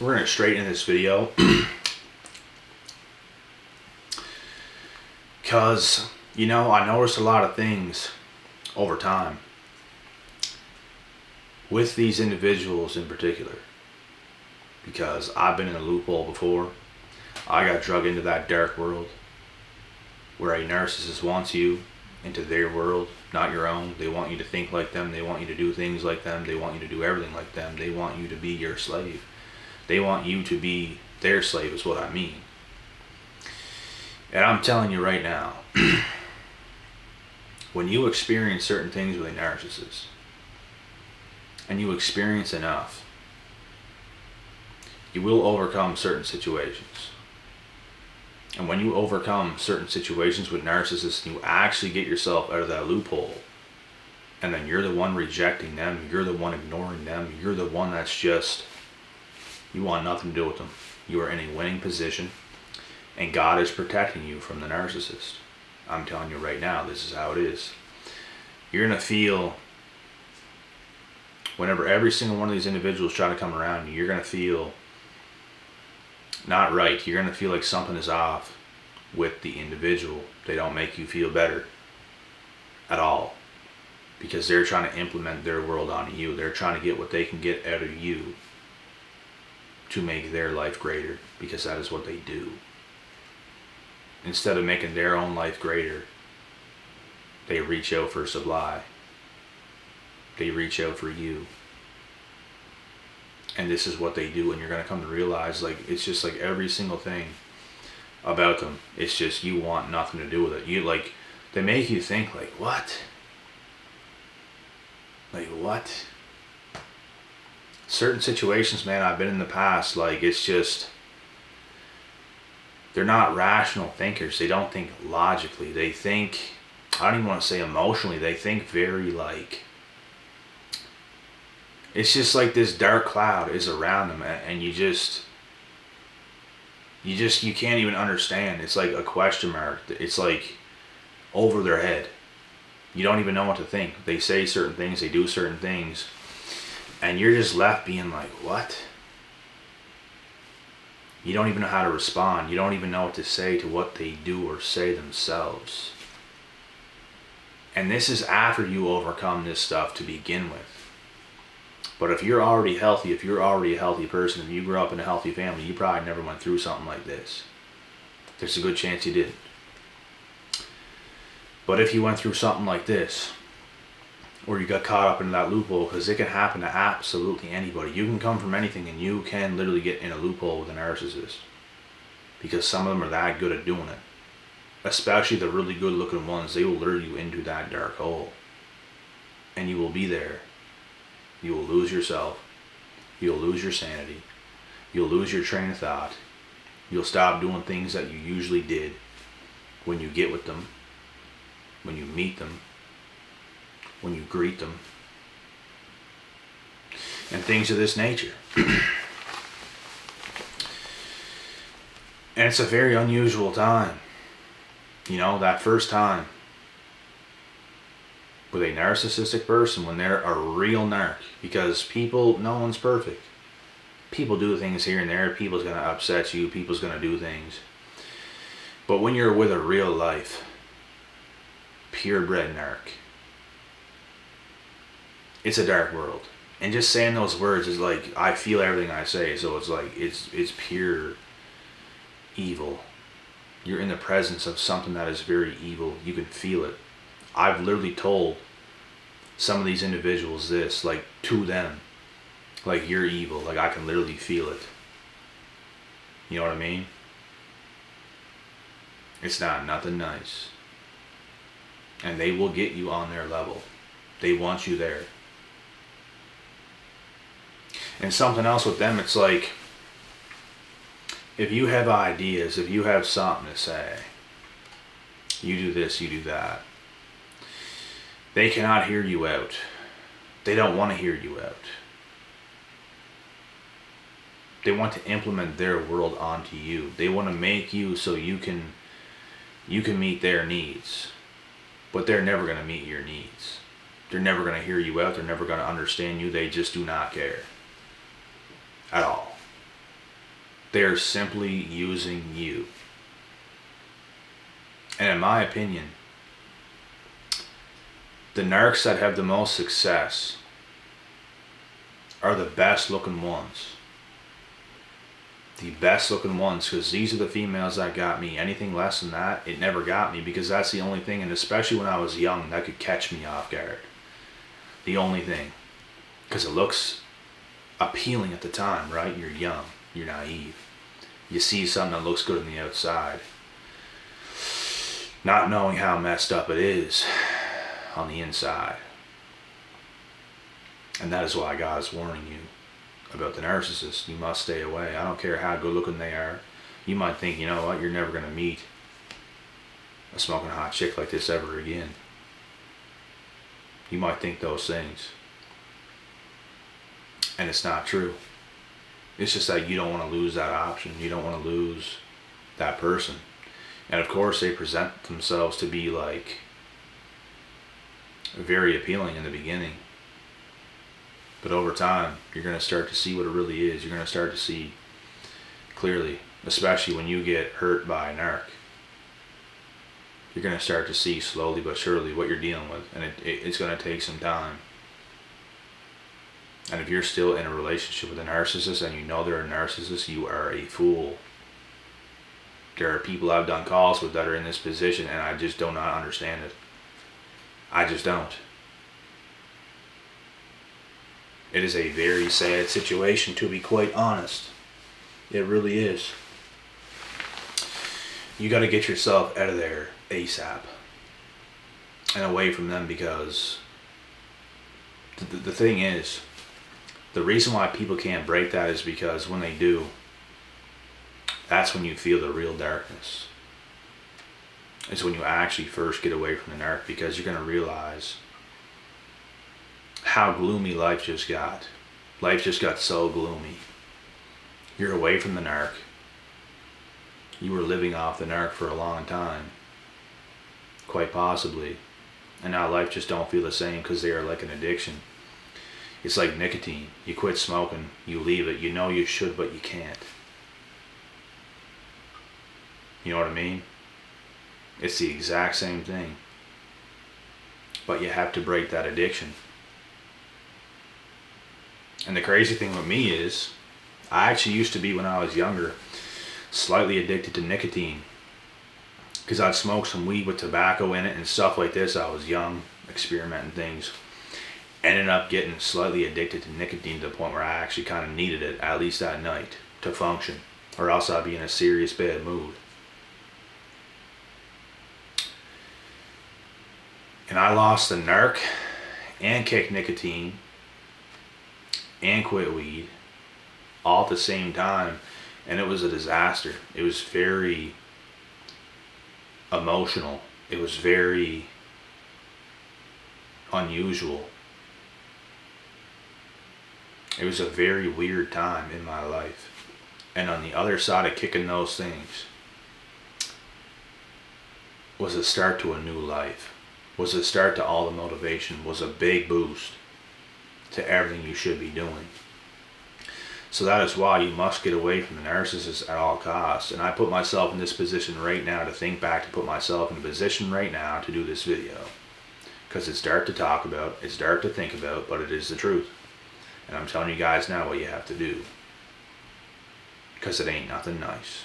we're going to straight into this video because, you know, I noticed a lot of things over time with these individuals in particular, because I've been in a loophole before. I got drug into that dark world where a narcissist wants you into their world, not your own. They want you to think like them. They want you to do things like them. They want you to do everything like them. They want you to be your slave. They want you to be their slave is what I mean. And I'm telling you right now, when you experience certain things with a narcissist, and you experience enough, you will overcome certain situations. And when you overcome certain situations with narcissists, you actually get yourself out of that loophole. And then you're the one rejecting them. You're the one ignoring them. You're the one that's just, you want nothing to do with them. You are in a winning position. And God is protecting you from the narcissist. I'm telling you right now, this is how it is. You're going to feel, whenever every single one of these individuals try to come around you, you're going to feel not right. You're going to feel like something is off with the individual. They don't make you feel better at all, because they're trying to implement their world onto you. They're trying to get what they can get out of you to make their life greater, because that is what they do. Instead of making their own life greater, they reach out for supply. They reach out for you. And this is what they do, and you're going to come to realize, like, it's just like every single thing about them, it's just you want nothing to do with it. You, like, they make you think, like, what? Like, what? Certain situations, man, I've been in the past, like, it's just, they're not rational thinkers. They don't think logically. They think, I don't even want to say emotionally, they think very, like, it's just like this dark cloud is around them, and you can't even understand. It's like a question mark. It's like over their head. You don't even know what to think. They say certain things, they do certain things, and you're just left being like, what? You don't even know how to respond. You don't even know what to say to what they do or say themselves. And this is after you overcome this stuff to begin with. But if you're already healthy, if you're already a healthy person, if you grew up in a healthy family, you probably never went through something like this. There's a good chance you didn't. But if you went through something like this, or you got caught up in that loophole, because it can happen to absolutely anybody. You can come from anything, and you can literally get in a loophole with a narcissist, because some of them are that good at doing it. Especially the really good looking ones. They will lure you into that dark hole, and you will be there. You will lose yourself. You'll lose your sanity. You'll lose your train of thought. You'll stop doing things that you usually did when you get with them, when you meet them, when you greet them, and things of this nature. And it's a very unusual time. You know, that first time with a narcissistic person, when they're a real narc, because people, no one's perfect. People do things here and there. People's going to upset you. People's going to do things. But when you're with a real life, purebred narc, it's a dark world. And just saying those words is like, I feel everything I say. So it's like, it's pure evil. You're in the presence of something that is very evil. You can feel it. I've literally told some of these individuals this, like, to them, like, you're evil. Like, I can literally feel it. You know what I mean? It's not nothing nice. And they will get you on their level. They want you there. And something else with them, it's like, if you have ideas, if you have something to say, you do this, you do that, they cannot hear you out. They don't want to hear you out. They want to implement their world onto you. They want to make you so you can meet their needs. But they're never going to meet your needs. They're never going to hear you out. They're never going to understand you. They just do not care. At all. They're simply using you. And in my opinion, the narcs that have the most success are the best looking ones. The best looking ones, because these are the females that got me. Anything less than that, it never got me, because that's the only thing, and especially when I was young, that could catch me off guard. The only thing. Because it looks appealing at the time, right? You're young, you're naive. You see something that looks good on the outside, not knowing how messed up it is on the inside. And that is why God is warning you about the narcissist. You must stay away. I don't care how good looking they are. You might think, you know what, you're never going to meet a smoking hot chick like this ever again. You might think those things. And it's not true. It's just that you don't want to lose that option. You don't want to lose that person. And of course they present themselves to be like very appealing in the beginning. But over time, you're going to start to see what it really is. You're going to start to see clearly, especially when you get hurt by a narc. You're going to start to see slowly but surely what you're dealing with. And it's going to take some time. And if you're still in a relationship with a narcissist and you know they're a narcissist, you are a fool. There are people I've done calls with that are in this position, and I just do not understand it. I just don't. It is a very sad situation, to be quite honest. It really is. You got to get yourself out of there ASAP and away from them, because the thing is, the reason why people can't break that is because when they do, that's when you feel the real darkness. It's when you actually first get away from the narc, because you're going to realize how gloomy life just got. Life just got so gloomy. You're away from the narc. You were living off the narc for a long time. Quite possibly. And now life just don't feel the same, because they are like an addiction. It's like nicotine. You quit smoking, you leave it. You know you should, but you can't. You know what I mean? It's the exact same thing. But you have to break that addiction. And the crazy thing with me is, I actually used to be, when I was younger, slightly addicted to nicotine. Because I'd smoke some weed with tobacco in it and stuff like this. I was young, experimenting things. Ended up getting slightly addicted to nicotine to the point where I actually kind of needed it, at least at night, to function. Or else I'd be in a serious bad mood. And I lost the narc, and kicked nicotine, and quit weed, all at the same time. And it was a disaster. It was very emotional. It was very unusual. It was a very weird time in my life. And on the other side of kicking those things was a start to a new life. Was a start to all the motivation. Was a big boost to everything you should be doing. So that is why you must get away from the narcissist at all costs. And I put myself in this position right now to think back, to put myself in a position right now to do this video. Because it's dark to talk about, it's dark to think about, but it is the truth. And I'm telling you guys now what you have to do. Because it ain't nothing nice.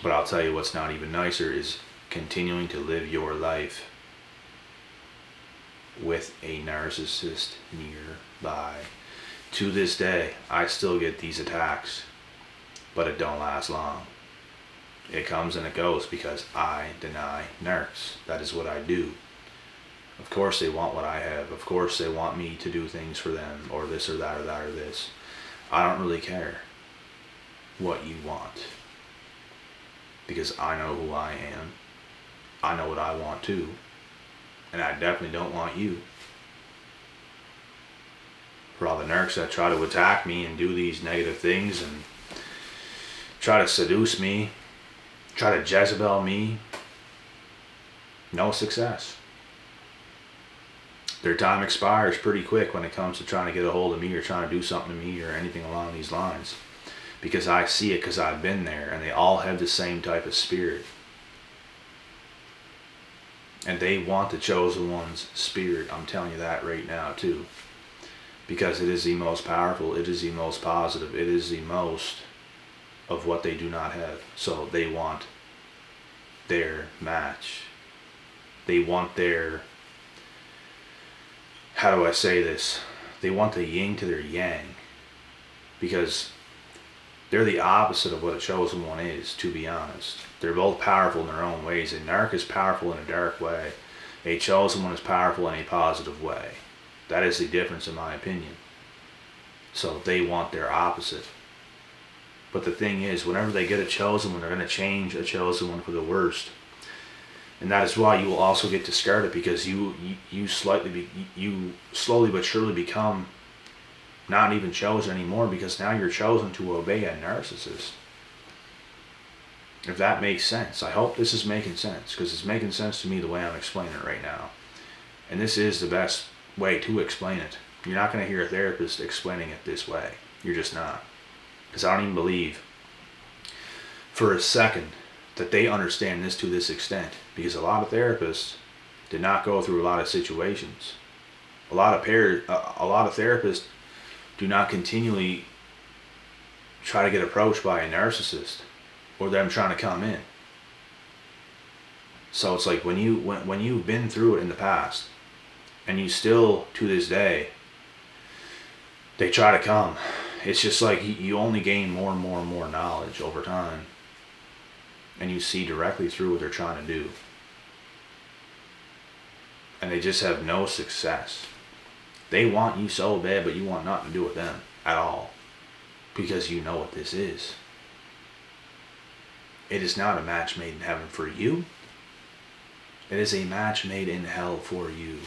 But I'll tell you what's not even nicer is continuing to live your life with a narcissist nearby. To this day, I still get these attacks, but it don't last long. It comes and it goes because I deny narcs. That is what I do. Of course they want what I have. Of course they want me to do things for them, or this or that or that or this. I don't really care what you want, because I know who I am. I know what I want too. And I definitely don't want you. For all the narcs that try to attack me and do these negative things and try to seduce me, try to Jezebel me, no success. Their time expires pretty quick when it comes to trying to get a hold of me or trying to do something to me or anything along these lines. because I see it, because I've been there, and they all have the same type of spirit. And they want the chosen one's spirit. I'm telling you that right now too. Because it is the most powerful, it is the most positive, it is the most of what they do not have. So they want their match. They want their, how do I say this? They want the yin to their yang. Because they're the opposite of what a chosen one is, to be honest. They're both powerful in their own ways. A narc is powerful in a dark way. A chosen one is powerful in a positive way. That is the difference, in my opinion. So they want their opposite. But the thing is, whenever they get a chosen one, they're going to change a chosen one for the worst. And that is why you will also get discarded, because you slowly but surely become not even chosen anymore, because now you're chosen to obey a narcissist. If that makes sense. I hope this is making sense, because it's making sense to me the way I'm explaining it right now. And this is the best way to explain it. You're not going to hear a therapist explaining it this way. You're just not. Because I don't even believe for a second that they understand this to this extent. Because a lot of therapists did not go through a lot of situations. A lot of therapists do not continually try to get approached by a narcissist or them trying to come in. So it's like when you've been through it in the past, and you still to this day they try to come, it's just like you only gain more and more and more knowledge over time, and you see directly through what they're trying to do, and they just have no success. They want you so bad, but you want nothing to do with them at all, because you know what this is. It is not a match made in heaven for you. It is a match made in hell for you.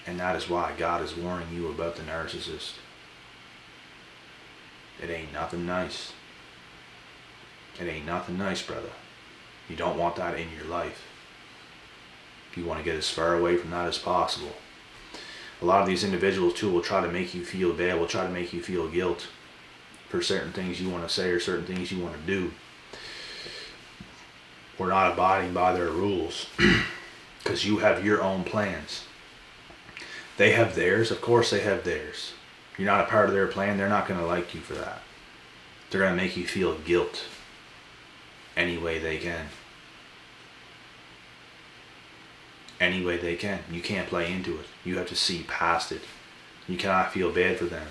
And that is why God is warning you about the narcissist. It ain't nothing nice. It ain't nothing nice, brother. You don't want that in your life. You want to get as far away from that as possible. A lot of these individuals too will try to make you feel bad, will try to make you feel guilt for certain things you want to say or certain things you want to do. We're not abiding by their rules because you have your own plans. They have theirs. Of course they have theirs. You're not a part of their plan. They're not going to like you for that. They're going to make you feel guilt any way they can. Any way they can. You can't play into it. You have to see past it. You cannot feel bad for them.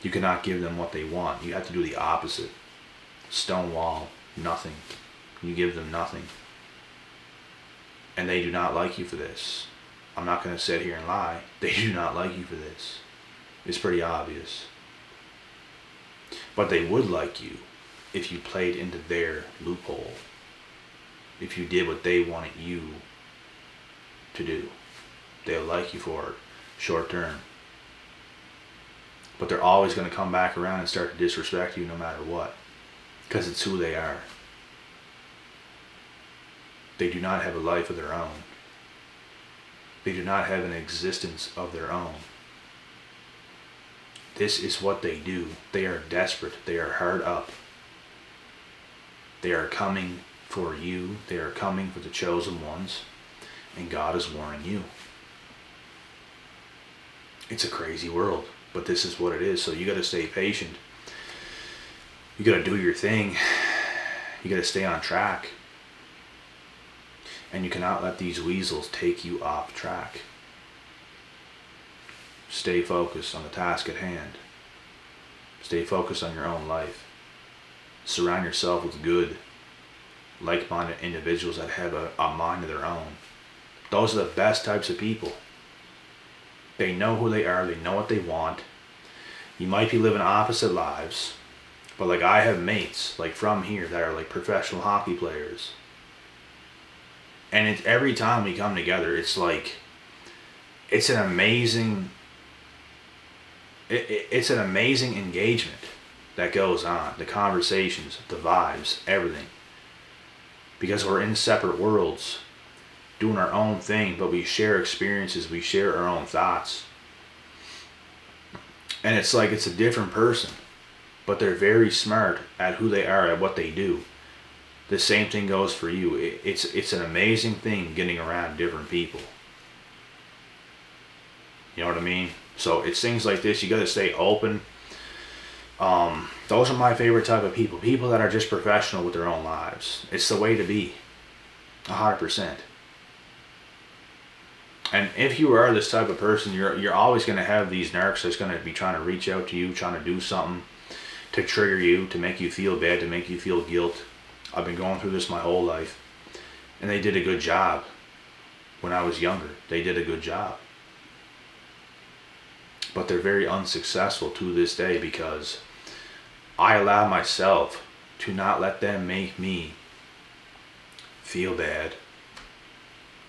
You cannot give them what they want. You have to do the opposite. Stonewall. Nothing. You give them nothing. And they do not like you for this. I'm not going to sit here and lie. They do not like you for this. It's pretty obvious. But they would like you if you played into their loophole. If you did what they wanted you to do. They'll like you for it, short term. But they're always going to come back around and start to disrespect you no matter what. Because it's who they are. They do not have a life of their own. They do not have an existence of their own. This is what they do. They are desperate. They are hard up. They are coming for you. They are coming for the chosen ones. And God is warning you. It's a crazy world. But this is what it is. So you got to stay patient. You got to do your thing. You got to stay on track. And you cannot let these weasels take you off track. Stay focused on the task at hand. Stay focused on your own life. Surround yourself with good, like-minded individuals that have a mind of their own. Those are the best types of people. They know who they are. They know what they want. You might be living opposite lives. But like I have mates like from here that are like professional hockey players. And it's every time we come together, it's like, it's an amazing engagement that goes on. The conversations, the vibes, everything. Because we're in separate worlds, doing our own thing, but we share experiences, we share our own thoughts. And it's like it's a different person. but they're very smart at who they are, at what they do. The same thing goes for you. It's an amazing thing getting around different people. You know what I mean? So it's things like this. You got to stay open. Those are my favorite type of people. People that are just professional with their own lives. It's the way to be. 100%. And if you are this type of person, you're always going to have these narcs that's going to be trying to reach out to you, trying to do something to trigger you, to make you feel bad, to make you feel guilt. I've been going through this my whole life. And they did a good job when I was younger. They did a good job. But they're very unsuccessful to this day because I allow myself to not let them make me feel bad,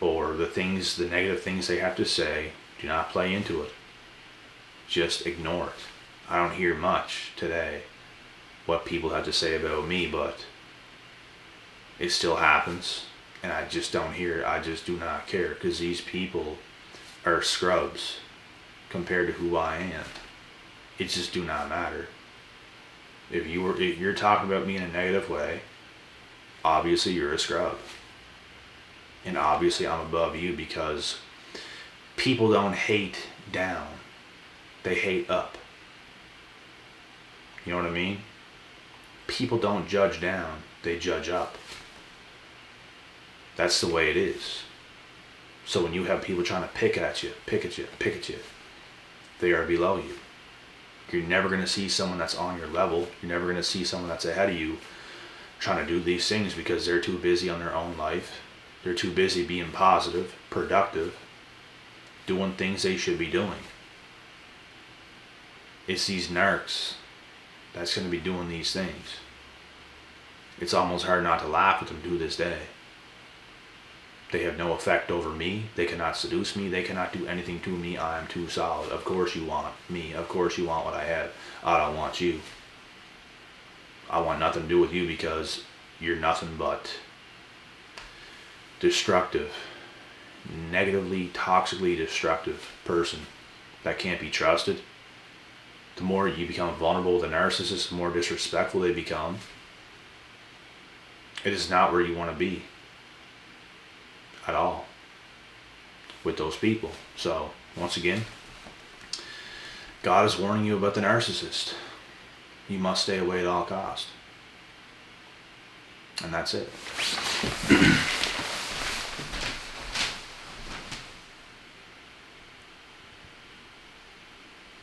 or the negative things they have to say. Do not play into it. Just ignore it. I don't hear much today what people have to say about me, but it still happens, and I just don't hear it. I just do not care, because these people are scrubs compared to who I am. It just do not matter. If you're talking about me in a negative way, obviously you're a scrub. And obviously I'm above you, because people don't hate down. They hate up. You know what I mean? People don't judge down. They judge up. That's the way it is. So when you have people trying to pick at you, they are below you. You're never going to see someone that's on your level. You're never going to see someone that's ahead of you trying to do these things, because they're too busy on their own life. They're too busy being positive, productive, doing things they should be doing. It's these narcs that's going to be doing these things. It's almost hard not to laugh at them to this day. They have no effect over me. They cannot seduce me. They cannot do anything to me. I am too solid. Of course you want me. Of course you want what I have. I don't want you. I want nothing to do with you, because you're nothing but destructive, negatively, toxically destructive person that can't be trusted. The more you become vulnerable with a narcissist, the more disrespectful they become. It is not where you want to be at all with those people. So once again, God is warning you about the narcissist. You must stay away at all costs. And that's it.